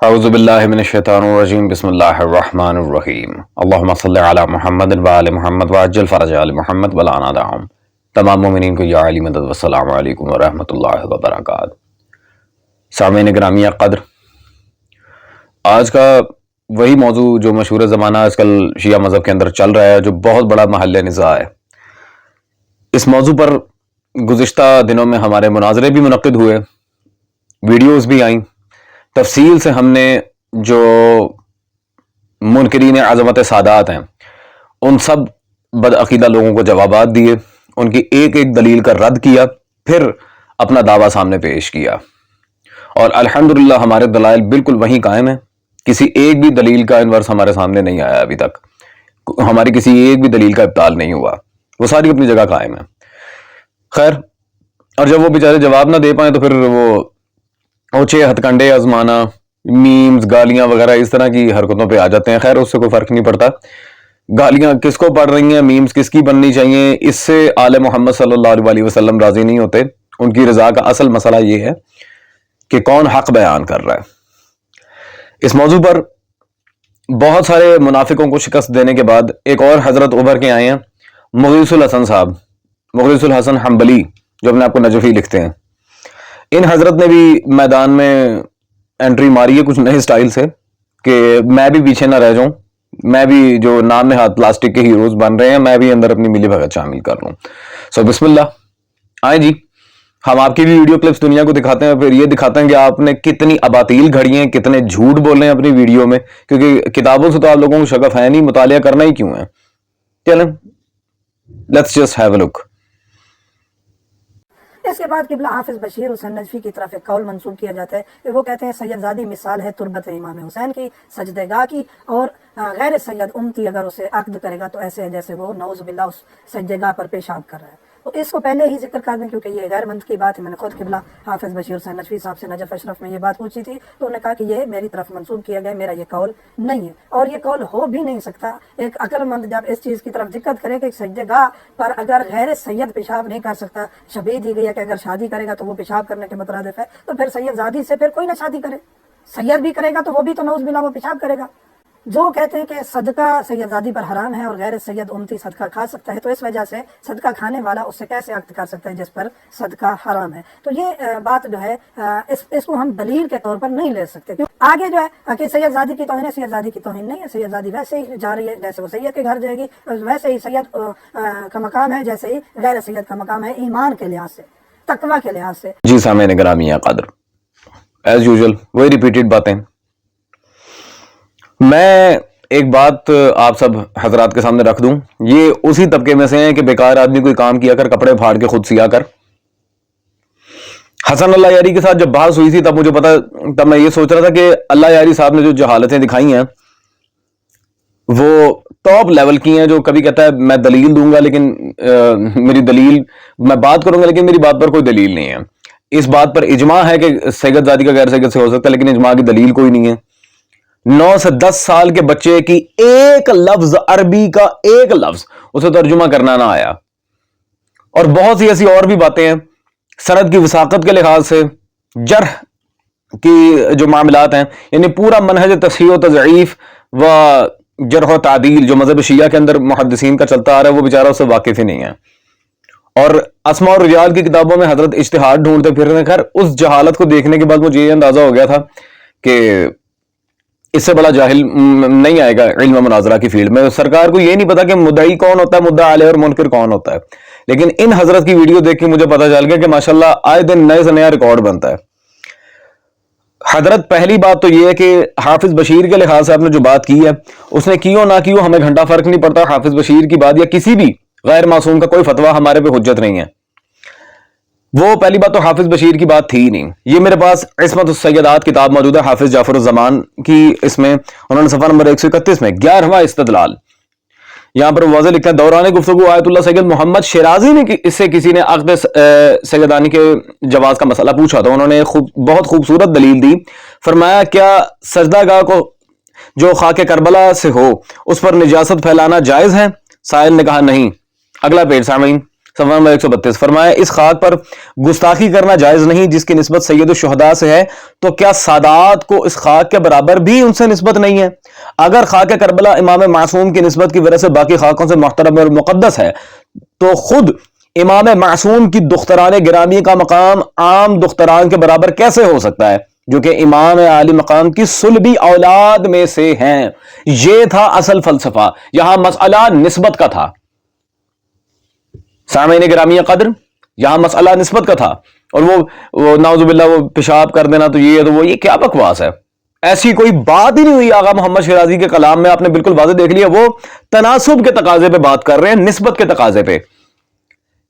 اعوذ باللہ من الشیطان الرجیم بسم اللہ الرحمن الرحیم اللہم صلی علی محمد وآل محمد وعجل فرج آل محمد ولانا دعم. تمام مومنین کو یا علی مدد والسلام علیکم ورحمۃ اللہ وبرکاتہ. سامعین گرامی قدر، آج کا وہی موضوع جو مشہور زمانہ آج کل شیعہ مذہب کے اندر چل رہا ہے، جو بہت بڑا محل نزاع ہے. اس موضوع پر گزشتہ دنوں میں ہمارے مناظرے بھی منعقد ہوئے، ویڈیوز بھی آئیں. تفصیل سے ہم نے جو منکرین عظمت سادات ہیں ان سب بدعقیدہ لوگوں کو جوابات دیے، ان کی ایک ایک دلیل کا رد کیا، پھر اپنا دعویٰ سامنے پیش کیا. اور الحمدللہ ہمارے دلائل بالکل وہیں قائم ہیں. کسی ایک بھی دلیل کا انورس ہمارے سامنے نہیں آیا ابھی تک، ہماری کسی ایک بھی دلیل کا ابطال نہیں ہوا، وہ ساری اپنی جگہ قائم ہیں. خیر، اور جب وہ بیچارے جواب نہ دے پائیں تو پھر وہ اوچھے ہتھ کنڈے آزمانا، میمز، گالیاں وغیرہ اس طرح کی حرکتوں پہ آ جاتے ہیں. خیر، اس سے کوئی فرق نہیں پڑتا. گالیاں کس کو پڑھ رہی ہیں، میمز کس کی بننی چاہیے، اس سے آل محمد صلی اللہ علیہ وسلم راضی نہیں ہوتے. ان کی رضا کا اصل مسئلہ یہ ہے کہ کون حق بیان کر رہا ہے. اس موضوع پر بہت سارے منافقوں کو شکست دینے کے بعد ایک اور حضرت ابھر کے آئے ہیں، مغیث الحسن صاحب، مغیث الحسن حنبلی، جو اپنے آپ کو نجفی لکھتے ہیں. ان حضرت نے بھی میدان میں انٹری ماری ہے کچھ نئے سٹائل سے کہ میں بھی پیچھے نہ رہ جاؤں، میں بھی جو نام نہاد پلاسٹک کے ہیروز بن رہے ہیں، میں بھی اندر اپنی ملی بھگت شامل کر لوں. سو بسم اللہ، آئیں جی، ہم آپ کی بھی ویڈیو کلپس دنیا کو دکھاتے ہیں، پھر یہ دکھاتے ہیں کہ آپ نے کتنی اباطیل گھڑی ہیں، کتنے جھوٹ بولے ہیں اپنی ویڈیو میں، کیونکہ کتابوں سے تو آپ لوگوں کو شغف ہے نہیں، مطالعہ کرنا ہی کیوں ہے. چلیں لیٹس جسٹ ہیو اے لک. اس کے بعد قبلہ حافظ بشیر حسین نجفی کی طرف ایک قول منسوب کیا جاتا ہے کہ وہ کہتے ہیں سید زادی مثال ہے تربت امام حسین کی، سجدہ گاہ کی، اور غیر سید امتی اگر اسے عقد کرے گا تو ایسے ہے جیسے وہ نعوذ باللہ اس سجدہ گاہ پر پیشاب کر رہا ہے. تو اس کو پہلے ہی ذکر کر دیں کیونکہ یہ غیر مند کی بات ہے. میں نے خود قبلہ حافظ بشیر حسین نجفی صاحب سے نجف اشرف میں یہ بات پوچھی تھی تو انہوں نے کہا کہ یہ میری طرف منسوب کیا گیا، میرا یہ قول نہیں ہے اور یہ قول ہو بھی نہیں سکتا. ایک عقل مند جب اس چیز کی طرف دقت کرے کہ سجدہ گاہ پر اگر غیر سید پیشاب نہیں کر سکتا، شبیہ دی گئی ہے کہ اگر شادی کرے گا تو وہ پیشاب کرنے کے مترادف ہے، تو پھر سید زادی سے پھر کوئی نہ شادی کرے. سید بھی کرے گا تو وہ بھی تو نعوذ باللہ وہ پیشاب کرے گا. جو کہتے ہیں کہ صدقہ سید زادی پر حرام ہے اور غیر سید امتی صدقہ کھا سکتا ہے، تو اس وجہ سے صدقہ کھانے والا اس سے کیسے عقد کر سکتا ہے جس پر صدقہ حرام ہے. تو یہ بات جو ہے اس کو ہم دلیل کے طور پر نہیں لے سکتے. آگے جو ہے کہ سید زادی کی توہین ہے، سید زادی کی توہین نہیں ہے. سید زادی ویسے ہی جا رہی ہے جیسے وہ سید کے گھر جائے گی، ویسے ہی سید کا مقام ہے جیسے ہی غیر سید کا مقام ہے، ایمان کے لحاظ سے، تقویٰ کے لحاظ سے. جی سامعین گرامی قدر، ایز یوزول وہی ریپیٹڈ باتیں. میں ایک بات آپ سب حضرات کے سامنے رکھ دوں، یہ اسی طبقے میں سے ہیں کہ بیکار آدمی کوئی کام کیا کر، کپڑے پھاڑ کے خود سیا کر. حسن اللہ یاری کے ساتھ جب بحث ہوئی تھی تب میں یہ سوچ رہا تھا کہ اللہ یاری صاحب نے جو جہالتیں دکھائی ہیں وہ ٹاپ لیول کی ہیں. جو کبھی کہتا ہے میں دلیل دوں گا لیکن میری دلیل میں بات کروں گا لیکن میری بات پر کوئی دلیل نہیں ہے. اس بات پر اجماع ہے کہ سید زادی کا غیر سید سے ہو سکتا ہے لیکن اجماع کی دلیل کوئی نہیں ہے. 9 سے 10 سال کے بچے کی ایک لفظ عربی کا ایک لفظ اسے ترجمہ کرنا نہ آیا. اور بہت سی ایسی اور بھی باتیں ہیں سند کی وثاقت کے لحاظ سے، جرح کی جو معاملات ہیں، یعنی پورا منہج تصحیح و تضعیف و جرح و تعدیل جو مذہب شیعہ کے اندر محدثین کا چلتا آ رہا ہے، وہ بیچارہ اس سے واقف ہی نہیں ہے. اور اسماء اور رجال کی کتابوں میں حضرت اجتہاد ڈھونڈتے پھر رہے. خیر، اس جہالت کو دیکھنے کے بعد مجھے یہ اندازہ ہو گیا تھا کہ اس سے بڑا جاہل نہیں آئے گا علم مناظرہ کی فیلڈ میں. سرکار کو یہ نہیں پتا کہ مدعی کون ہوتا ہے، مدعا علیہ اور منکر کون ہوتا ہے. لیکن ان حضرت کی ویڈیو دیکھ کے مجھے پتا چل گیا کہ ماشاءاللہ آئے دن نئے سے نیا ریکارڈ بنتا ہے. حضرت پہلی بات تو یہ ہے کہ حافظ بشیر کے لحاظ سے آپ نے جو بات کی ہے، اس نے کیوں نہ کیوں ہمیں گھنٹہ فرق نہیں پڑتا. حافظ بشیر کی بات یا کسی بھی غیر معصوم کا کوئی فتویٰ ہمارے پہ حجت نہیں ہے. وہ پہلی بات تو حافظ بشیر کی بات تھی ہی نہیں. یہ میرے پاس عصمت السیدات کتاب موجود ہے حافظ جعفر الزمان کی، اس میں انہوں نے صفحہ نمبر 131 میں 11واں استدلال یہاں پر واضح لکھا ہے: دوران گفتگو آیت اللہ سید محمد شیرازی نے اس سے کسی نے عقد سیدانی کے جواز کا مسئلہ پوچھا تو انہوں نے بہت خوبصورت دلیل دی. فرمایا کیا سجدہ گاہ کو جو خاک کربلا سے ہو اس پر نجاست پھیلانا جائز ہے؟ سائل نے کہا نہیں. اگلا پیج سامعین، صفحہ نمبر 132 فرمایا اس خاک پر گستاخی کرنا جائز نہیں جس کی نسبت سید الشہداء سے ہے، تو کیا سادات کو اس خاک کے برابر بھی ان سے نسبت نہیں ہے؟ اگر خاک کربلا امام معصوم کی نسبت کی وجہ سے باقی خاکوں سے محترم اور مقدس ہے تو خود امام معصوم کی دختران گرامی کا مقام عام دختران کے برابر کیسے ہو سکتا ہے جو کہ امام عالی مقام کی صلبی اولاد میں سے ہیں؟ یہ تھا اصل فلسفہ، یہاں مسئلہ نسبت کا تھا۔ سامعین گرامی قدر، یہاں مسئلہ نسبت کا تھا، اور وہ نعوذ باللہ وہ پیشاب کر دینا تو یہ کیا بکواس ہے؟ ایسی کوئی بات ہی نہیں ہوئی آغا محمد شیرازی کے کلام میں، آپ نے بالکل واضح دیکھ لیا، وہ تناسب کے تقاضے پہ بات کر رہے ہیں، نسبت کے تقاضے پہ،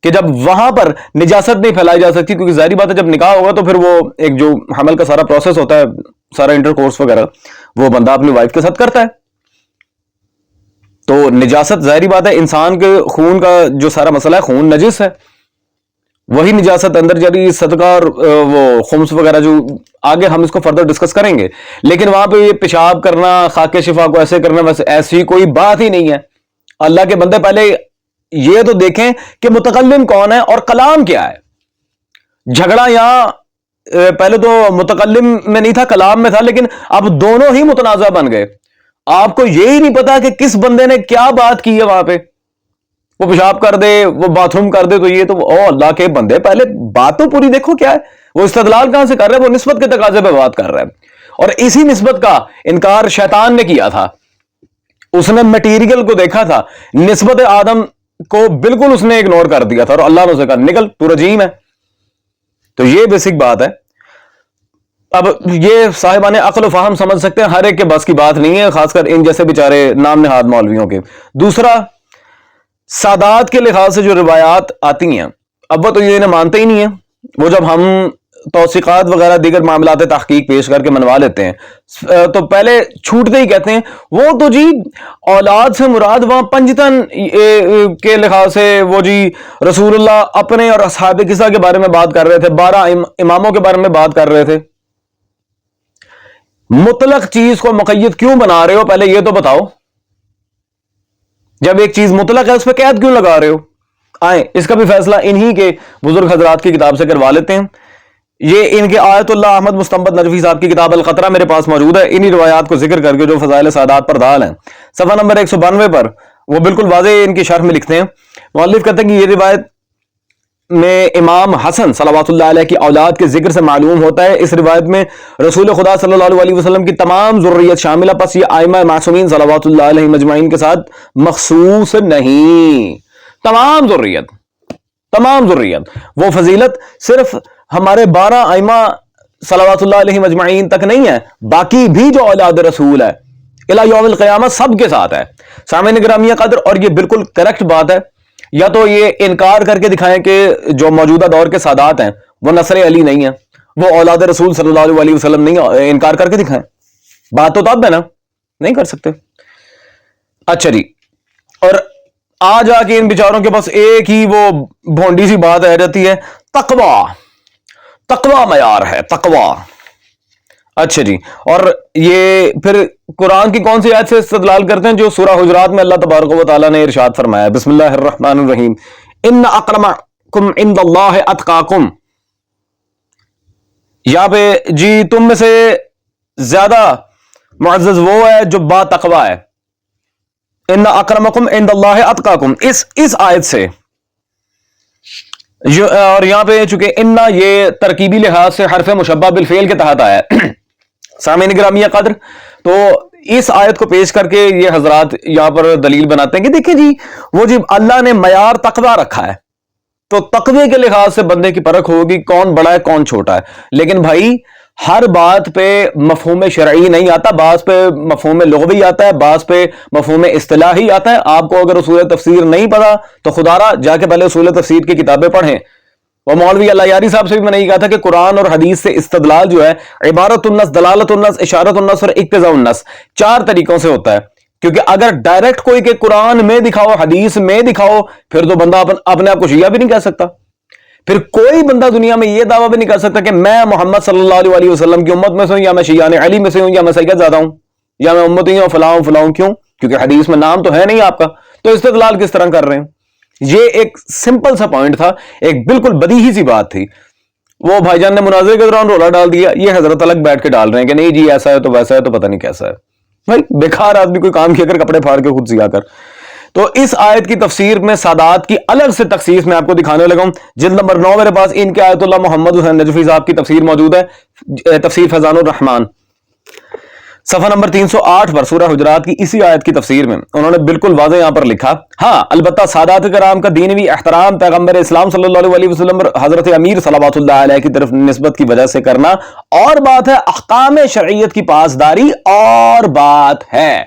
کہ جب وہاں پر نجاست نہیں پھیلائی جا سکتی، کیونکہ ظاہری بات ہے جب نکاح ہوگا تو پھر وہ ایک جو حمل کا سارا پروسیس ہوتا ہے، سارا انٹر کورس وغیرہ، وہ بندہ اپنی وائف کے ساتھ کرتا ہے، تو نجاست ظاہری بات ہے انسان کے خون کا جو سارا مسئلہ ہے، خون نجس ہے، وہی نجاست اندر جاری صدقہ اور وہ خمس وغیرہ جو آگے ہم اس کو فردر ڈسکس کریں گے، لیکن وہاں پہ یہ پیشاب کرنا، خاک شفا کو ایسے کرنا، ویسے ایسی کوئی بات ہی نہیں ہے۔ اللہ کے بندے پہلے یہ تو دیکھیں کہ متکلم کون ہے اور کلام کیا ہے۔ جھگڑا یہاں پہلے تو متکلم میں نہیں تھا، کلام میں تھا، لیکن اب دونوں ہی متنازع بن گئے۔ آپ کو یہی نہیں پتا کہ کس بندے نے کیا بات کی ہے، وہاں پہ وہ پیشاب کر دے، وہ باتھ روم کر دے، تو یہ تو اللہ کے بندے پہلے بات تو پوری دیکھو کیا ہے، وہ استدلال کہاں سے کر رہے ہیں، وہ نسبت کے تقاضے پہ بات کر رہا ہے، اور اسی نسبت کا انکار شیطان نے کیا تھا۔ اس نے میٹیریل کو دیکھا تھا، نسبت آدم کو بالکل اس نے اگنور کر دیا تھا، اور اللہ نے اسے کہا نکل، تو رجیم ہے۔ تو یہ بیسک بات ہے۔ اب یہ صاحبان عقل و فہم سمجھ سکتے ہیں، ہر ایک کے بس کی بات نہیں ہے، خاص کر ان جیسے بیچارے نام نہاد مولویوں کے۔ دوسرا، سادات کے لحاظ سے جو روایات آتی ہیں، اب وہ تو یہ انہیں مانتے ہی نہیں ہیں، وہ جب ہم توثیقات وغیرہ دیگر معاملات تحقیق پیش کر کے منوا لیتے ہیں تو پہلے چھوٹتے ہی کہتے ہیں وہ تو جی اولاد سے مراد وہاں پنجتن کے لحاظ سے وہ جی رسول اللہ اپنے اور اصحاب کسا کے بارے میں بات کر رہے تھے، 12 اماموں کے بارے میں بات کر رہے تھے۔ مطلق چیز کو مقید کیوں بنا رہے ہو، پہلے یہ تو بتاؤ۔ جب ایک چیز مطلق ہے اس پہ قید کیوں لگا رہے ہو؟ آئیں اس کا بھی فیصلہ انہی کے بزرگ حضرات کی کتاب سے کروا لیتے ہیں۔ یہ ان کے آیت اللہ احمد مستنبت نجفی صاحب کی کتاب القطرہ میرے پاس موجود ہے، انہی روایات کو ذکر کر کے جو فضائل سادات پر دال ہیں، صفحہ نمبر 192 پر وہ بالکل واضح ان کی شرح میں لکھتے ہیں۔ مؤلف کہتے ہیں کہ یہ روایت میں امام حسن صلوات اللہ علیہ کی اولاد کے ذکر سے معلوم ہوتا ہے، اس روایت میں رسول خدا صلی اللہ علیہ وسلم کی تمام ذریت شامل ہے، پس یہ ائمہ معصومین صلوات اللہ علیہ مجمعین کے ساتھ مخصوص نہیں۔ تمام ذریت وہ فضیلت صرف ہمارے 12 ائمہ صلوات اللہ علیہ مجمعین تک نہیں ہے، باقی بھی جو اولاد رسول ہے الی یوم القیامہ سب کے ساتھ ہے۔ سامعین گرامی قدر، اور یہ بالکل کریکٹ بات ہے، یا تو یہ انکار کر کے دکھائیں کہ جو موجودہ دور کے سادات ہیں وہ نصر علی نہیں ہیں، وہ اولاد رسول صلی اللہ علیہ وسلم نہیں، انکار کر کے دکھائیں، بات تو تب ہے نا، نہیں کر سکتے۔ اچھا جی، اور آ جا کے ان بیچاروں کے پاس ایک ہی وہ بھونڈی سی بات رہ جاتی ہے، تقوی معیار ہے، تقوی۔ اچھا جی، اور یہ پھر قرآن کی کون سی آیت سے استدلال کرتے ہیں؟ جو سورہ حجرات میں اللہ تبارک و تعالیٰ نے ارشاد فرمایا، بسم اللہ الرحمن الرحیم، ان اکرمکم عند اللہ اتقاکم، یہاں پہ جی تم میں سے زیادہ معزز وہ ہے جو با تقوی ہے، ان اکرمکم عند اللہ اتقاکم، اس آیت سے، اور یہاں پہ چونکہ انہ یہ ترکیبی لحاظ سے حرف مشبہ بالفعل کے تحت آیا ہے۔ سامعین گرامی قدر، تو اس آیت کو پیش کر کے یہ حضرات یہاں پر دلیل بناتے ہیں کہ دیکھیں جی وہ جب اللہ نے معیار تقوی رکھا ہے تو تقوی کے لحاظ سے بندے کی پرکھ ہوگی کون بڑا ہے کون چھوٹا ہے، لیکن بھائی ہر بات پہ مفہوم شرعی نہیں آتا، بعض پہ مفہوم لغوی آتا ہے، بعض پہ مفہوم اصطلاحی آتا ہے۔ آپ کو اگر اصول تفسیر نہیں پتا تو خدا را جا کے پہلے اصول تفسیر کی کتابیں پڑھیں۔ وہ مولوی اللہ یاری صاحب سے بھی میں نے یہ کہا تھا کہ قرآن اور حدیث سے استدلال جو ہے عبارت النص، دلالت النص، اشارت النص اور اقتضاء النص، 4 طریقوں سے ہوتا ہے، کیونکہ اگر ڈائریکٹ کوئی کہ قرآن میں دکھاؤ حدیث میں دکھاؤ پھر تو بندہ اپنے آپ کو شیعہ بھی نہیں کہہ سکتا، پھر کوئی بندہ دنیا میں یہ دعویٰ بھی نہیں کر سکتا کہ میں محمد صلی اللہ علیہ وسلم کی امت میں سے ہوں، یا میں شیعان علی میں سے ہوں، یا میں سید زادہ ہوں، یا میں امتی ہوں فلاں فلاں۔ کیوں؟ کیونکہ حدیث میں نام تو ہے نہیں آپ کا، تو استدلال کس طرح کر رہے ہیں؟ یہ ایک سمپل سا پوائنٹ تھا, ایک بالکل بدیہی سی بات تھی. وہ بھائی جان نے مناظرے کے دوران رولا ڈال دیا, یہ حضرت الگ بیٹھ کے ڈال رہے ہیں کہ نہیں جی ایسا ہے تو ویسا ہے تو پتہ نہیں کیسا ہے. بھائی بیکار آدمی کوئی کام کیا کر کپڑے پھاڑ کے خود سیا کر. تو اس آیت کی تفسیر میں سادات کی الگ سے تخصیص میں آپ کو دکھانے لگا ہوں. جلد نمبر 9 میرے پاس ان کے آیت اللہ محمد حسین نجفی صاحب کی تفسیر موجود ہے, تفسیر فیضان الرحمان, صفحہ نمبر 308 پر سورہ حجرات کی اسی آیت کی تفسیر میں انہوں نے بالکل واضح یہاں پر لکھا, ہاں البتہ سادات کرام کا دینوی احترام پیغمبر اسلام صلی اللہ علیہ وسلم حضرت امیر صلوات اللہ علیہ کی طرف نسبت کی وجہ سے کرنا اور بات ہے, احکام شرعیت کی پاسداری اور بات ہے.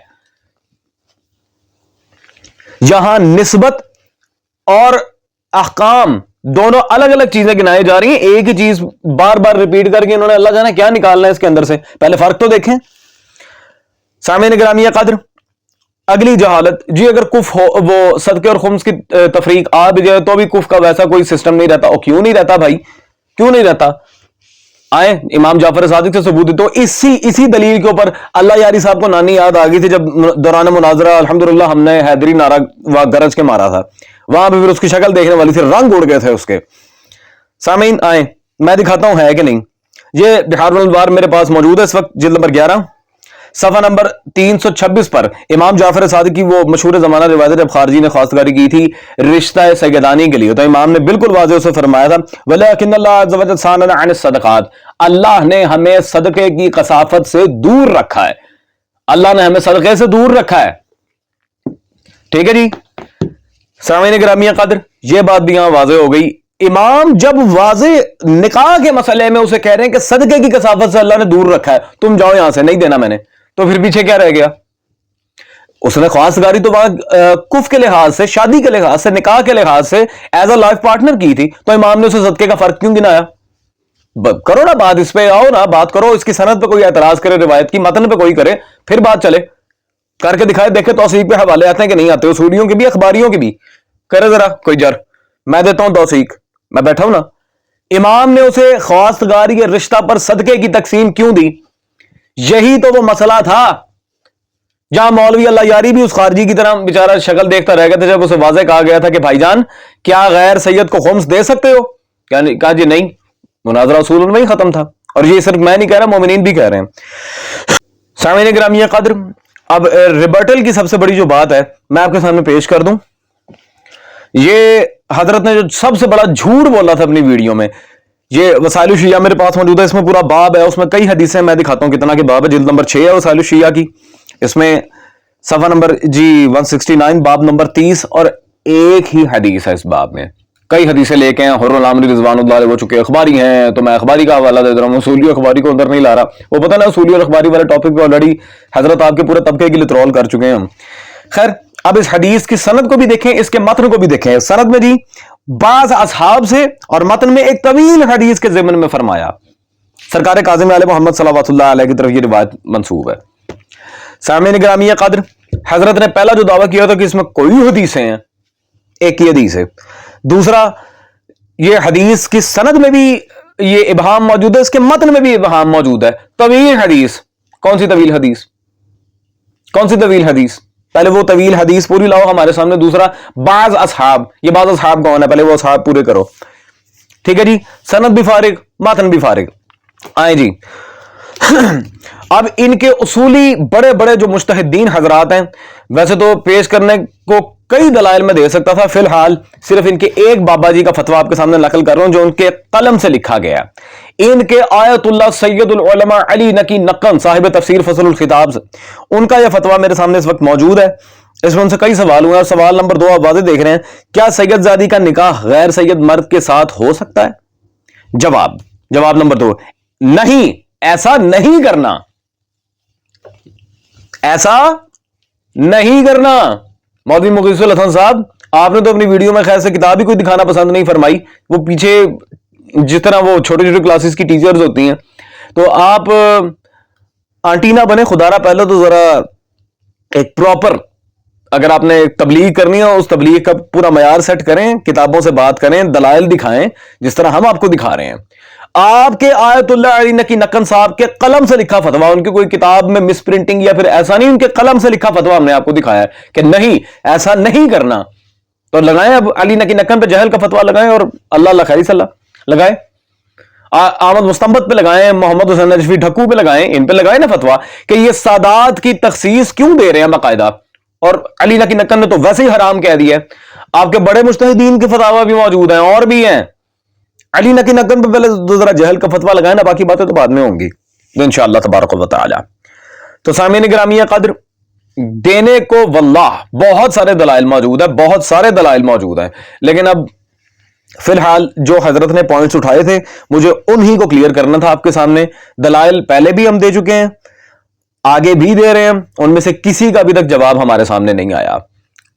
یہاں نسبت اور احکام دونوں الگ الگ چیزیں گنائی جا رہی ہیں, ایک ہی چیز بار بار ریپیٹ کر کے انہوں نے اللہ جانے کیا نکالنا ہے اس کے اندر سے. پہلے فرق تو دیکھیں. سامعین گرامی قدر, اگلی جہالت جی اگر کف ہو وہ صدقے اور خمس کی تفریق آ بھی جائے تو بھی کف کا ویسا کوئی سسٹم نہیں رہتا. اور کیوں نہیں رہتا بھائی, کیوں نہیں رہتا؟ آئے امام جعفر صادق سے ثبوت. تو اسی دلیل کے اوپر اللہ یاری صاحب کو نانی یاد آ گئی تھی جب دوران مناظرہ الحمدللہ ہم نے حیدری نعرہ گرج کے مارا تھا, وہاں پہ پھر اس کی شکل دیکھنے والی تھی, رنگ اڑ گئے تھے اس کے. سامعین آئے میں دکھاتا ہوں ہے کہ نہیں. یہ بحار الانوار میرے پاس موجود ہے اس وقت, جلد نمبر 11 صفحہ نمبر 326 پر امام جعفر صادق کی وہ مشہور زمانہ روایت ہے جب خارجی نے خواستگاری کی تھی رشتہ سیدانی کے لیے, تو امام نے بالکل واضح اسے فرمایا تھا وَلَكِنَّ اللَّهَ عَزَّ وَجَلَّ صَانَنَا عَنِ الصَّدَقَاتِ, اللہ نے ہمیں صدقے کی کثافت سے دور رکھا ہے. اللہ نے ہمیں صدقے سے دور رکھا ہے. ٹھیک ہے جی. سامعین گرامی قدر, یہ بات بھی یہاں واضح ہو گئی. امام جب واضح نکاح کے مسئلے میں اسے کہہ رہے ہیں کہ صدقے کی کثافت سے اللہ نے دور رکھا ہے, تم جاؤ یہاں سے, نہیں دینا میں نے, تو پھر پیچھے کیا رہ گیا؟ اس نے خواستگاری تو وہاں کف کے لحاظ سے, شادی کے لحاظ سے, نکاح کے لحاظ سے ایز اے لائف پارٹنر کی تھی, تو امام نے اسے صدقے کا فرق کیوں گنایا؟ کرو نا بات اس پہ, آؤ نا بات کرو. اس کی سند پہ کوئی اعتراض کرے, روایت کی متن پہ کوئی کرے, پھر بات چلے. کر کے دکھائے, دیکھے توثیق پہ حوالے آتے ہیں کہ نہیں آتے, اصولیوں کے بھی اخباریوں کے بھی. کرے ذرا کوئی جر, میں دیتا ہوں توثیق, میں بیٹھا ہوں نا. امام نے اسے خواستگاری کے رشتہ پر صدقے کی تقسیم کیوں دی؟ یہی تو وہ مسئلہ تھا جہاں مولوی اللہ یاری بھی اس خارجی کی طرح بیچارہ شکل دیکھتا رہ گیا تھا جب اسے واضح کہا گیا تھا کہ بھائی جان کیا غیر سید کو خمس دے سکتے ہو؟ کہا جی نہیں, مناظرہ اصول ان میں ہی ختم تھا. اور یہ صرف میں نہیں کہہ رہا, مومنین بھی کہہ رہے ہیں. سامعین گرامی قدر, اب ریبرٹل کی سب سے بڑی جو بات ہے میں آپ کے سامنے پیش کر دوں. یہ حضرت نے جو سب سے بڑا جھوٹ بولا تھا اپنی ویڈیو میں, یہ وسائل الشیعہ میرے پاس موجود ہے, اس میں پورا باب ہے, اس میں کئی حدیثیں میں دکھاتا ہوں کتنا کہ باب ہے. جلد نمبر 6 ہے وسائل الشیعہ کی, اس میں صفحہ نمبر 169 باب نمبر 30 اور ایک ہی حدیث ہے اس باب میں. کئی حدیثیں لے کے ہیں, حر العامری رضوان اللہ علیہ وہ چکے اخباری ہیں تو میں اخباری کا حوالہ دے رہا ہوں, اصولی اخباری کو اندر نہیں لا رہا. وہ پتہ نا اصولی اور اخباری والے ٹاپک پہ آلریڈی حضرت آپ کے پورے طبقے کے لیے ٹرول کر چکے ہیں ہم. خیر اب اس حدیث کی سند کو بھی دیکھیں, اس کے متن کو بھی دیکھیں. سند میں جی بعض اصحاب سے اور متن میں ایک طویل حدیث کے ضمن میں فرمایا. سرکار کاظم علیہ محمد صلوات اللہ علیہ کی طرف یہ روایت منسوب ہے. سامعین گرامی قدر, حضرت نے پہلا جو دعویٰ کیا تھا کہ اس میں کوئی حدیثیں ہیں, ایک ہی حدیث ہے. دوسرا, یہ حدیث کی سند میں بھی یہ ابہام موجود ہے, اس کے متن میں بھی ابہام موجود ہے. طویل حدیث, کون سی طویل حدیث, کون سی طویل حدیث؟ پہلے وہ طویل حدیث پوری لاؤ ہمارے سامنے. دوسرا بعض اصحاب, یہ بعض اصحاب کون ہے, پہلے وہ اصحاب پورے کرو. ٹھیک ہے جی, سند بھی فارغ, متن بھی فارغ. آئیں جی, اب ان کے اصولی بڑے بڑے جو مجتہدین حضرات ہیں, ویسے تو پیش کرنے کو کئی دلائل میں دے سکتا تھا, فی الحال صرف ان کے ایک بابا جی کا فتویٰ آپ کے سامنے نقل کر رہا ہوں جو ان کے قلم سے لکھا گیا. ان کے آیت اللہ سید العلماء علی نقی نقن صاحب تفسیر فصل الخطاب سے ان کا یہ فتویٰ میرے سامنے اس وقت موجود ہے. اس میں ان سے کئی سوال ہوئے ہیں. سوال نمبر 2 آپ واضح دیکھ رہے ہیں, کیا سید زادی کا نکاح غیر سید مرد کے ساتھ ہو سکتا ہے؟ جواب نمبر 2, نہیں, ایسا نہیں کرنا, ایسا نہیں کرنا. مولوی مغیث الحسن صاحب, آپ نے تو اپنی ویڈیو میں خیر سے کتاب ہی کوئی دکھانا پسند نہیں فرمائی. وہ پیچھے جس طرح وہ چھوٹے چھوٹے کلاسز کی ٹیچرز ہوتی ہیں, تو آپ آنٹی نہ بنے خدارہ, پہلے تو ذرا ایک پراپر, اگر آپ نے تبلیغ کرنی ہے اس تبلیغ کا پورا معیار سیٹ کریں, کتابوں سے بات کریں, دلائل دکھائیں جس طرح ہم آپ کو دکھا رہے ہیں. آپ کے آیت اللہ علی نقی نقن صاحب کے قلم سے لکھا فتویٰ, ان کی کوئی کتاب میں مس پرنٹنگ یا پھر ایسا نہیں, ان کے قلم سے لکھا فتویٰ ہم نے آپ کو دکھایا ہے کہ نہیں, ایسا نہیں کرنا. تو لگائیں اب علی نکی نکن پہ جہل کا فتویٰ لگائیں اور اللہ خیری صلی اللہ لگائیں، احمد مستنبت پہ لگائیں، محمد حسین نجفی ڈھکو پہ لگائیں، ان پہ لگائیں نا فتویٰ کہ یہ سادات کی تخصیص کیوں دے رہے ہیں باقاعدہ، اور علی نکی نکن نے تو ویسے ہی حرام کہہ دیا ہے۔ آپ کے بڑے مجتہدین کے فتاوی بھی موجود ہیں اور بھی ہیں، علی نکی نکن پہ پہلے ذرا جہل کا فتویٰ لگائیں نا، باقی باتیں تو بعد میں ہوں گی انشاءاللہ تبارک و تعالی۔ تو سامعین گرامی قدر، دینے کو واللہ بہت سارے دلائل موجود ہیں، بہت سارے دلائل موجود ہیں، لیکن اب فی الحال جو حضرت نے پوائنٹس اٹھائے تھے مجھے انہی کو کلیئر کرنا تھا آپ کے سامنے۔ دلائل پہلے بھی ہم دے چکے ہیں، آگے بھی دے رہے ہیں، ان میں سے کسی کا ابھی تک جواب ہمارے سامنے نہیں آیا،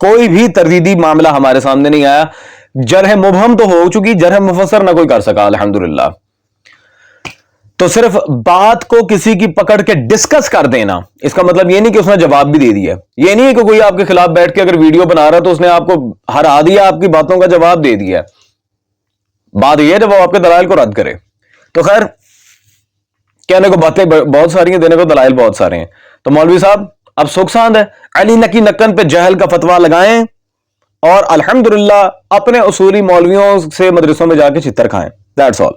کوئی بھی تردیدی معاملہ ہمارے سامنے نہیں آیا۔ جرح مبہم تو ہو چکی، جرح مفسر نہ کوئی کر سکا الحمدللہ۔ تو صرف بات کو کسی کی پکڑ کے ڈسکس کر دینا، اس کا مطلب یہ نہیں کہ اس نے جواب بھی دے دیا، یہ نہیں ہے کہ کوئی آپ کے خلاف بیٹھ کے اگر ویڈیو بنا رہا ہے تو اس نے آپ کو ہرا دیا، آپ کی باتوں کا جواب دے دیا۔ بات یہ ہے جب وہ آپ کے دلائل کو رد کرے۔ تو خیر، کہنے کو باتیں بہت ساری ہیں، دینے کو دلائل بہت سارے ہیں۔ تو مولوی صاحب اب سکھ ساند ہے، علی نکی نکن پہ جہل کا فتویٰ لگائیں اور الحمدللہ اپنے اصولی مولویوں سے مدرسوں میں جا کے چتر کھائیں۔ That's all.